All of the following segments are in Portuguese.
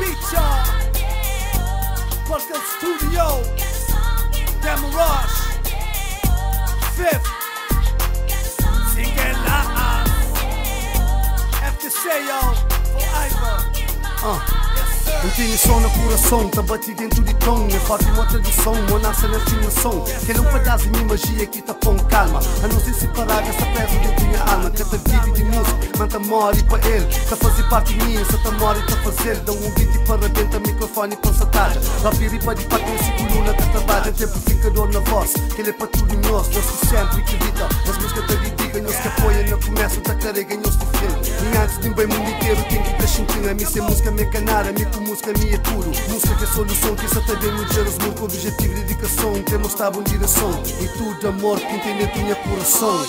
Pizza, Podcast Studio, Demo Rush, Fifth, Single Laas, FTC, yo, forever. Eu tenho som no coração, tá batido dentro de tom. É forte uma tradição, uma nasce na afinação. Que é um pedaço de minha magia que tá com calma. A não ser separar essa peça dentro da minha alma. Que tá vive de música, manda mori para ele. Tá fazer parte de mim, essa tá mori tá fazer. Dá um beat para dentro, microfone com satagem. Lá piripa de patência e coluna que trabalha. Templificador na voz, que ele é para tudo em nós. Nós que sempre acredita, as músicas da vida, nós que apoiam no começo, tá carrega, nós que fim. E antes de um bem mundo inteiro, tem que deixar a mim ser música, minha canara, música minha é tudo. Música que é solução, que isso também me gera muito com objetivo e dedicação. Temos estado em direção e tudo amor que entende a minha coração.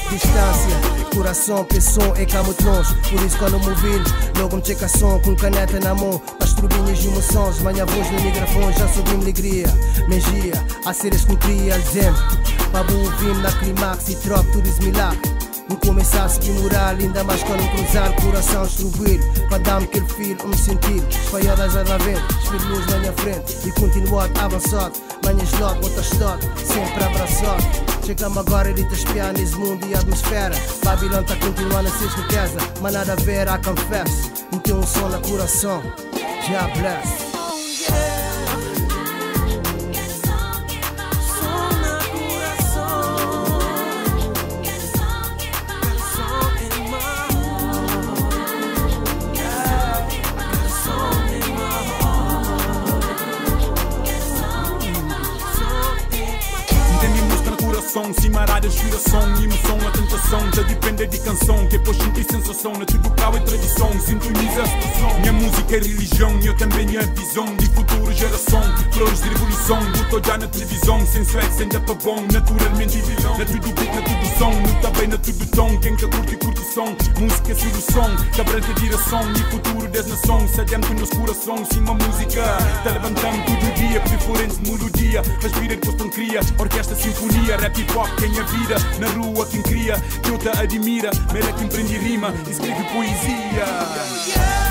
Distância, coração, pressão é cá muito longe. Por isso quando me ouvir, logo me checa som com caneta na mão. Para as turbinhas e emoções, manha voz no microfone, já subi alegria. Magia, a seres com cria, dizendo para ouvir na climax e troco tudo esse milagre. Vou começar a seguir moral, ainda mais quando cruzar o coração estruir. Para dar-me aquele feel, me sentir espalhadas a ver, espelho luz na minha frente e continuar avançado. Manhas logo, outras toque, sempre abraçado. Chegamos agora, ele está espiando nesse mundo e atmosfera. Babilão está continuando a ser riqueza, mas nada a ver, I confess. Não tem um som no coração, já bless. Cimarada, giração, emoção, a tentação. Já depende de canção, depois senti sensação. Na tudo cal é tradição, sintoniza a situação. Minha música é religião, eu também a visão de futuro geração. Flores de revolução, botou já na televisão. Sem swag, sem dapa bom, naturalmente vilão. Na tudo beat, na tudo som, no também na tudo tom. Quem tá curte, curte som, música é solução. Da branca direção e futuro das nações. Sademos com nosso coração, sim uma música. Tá levantando todo dia, preferência melodia. Respira de questão cria, orquestra, sinfonia, rap hip hop. Quem a vida na rua, quem cria, que eu te admira. Mera quem prende rima, escreve poesia.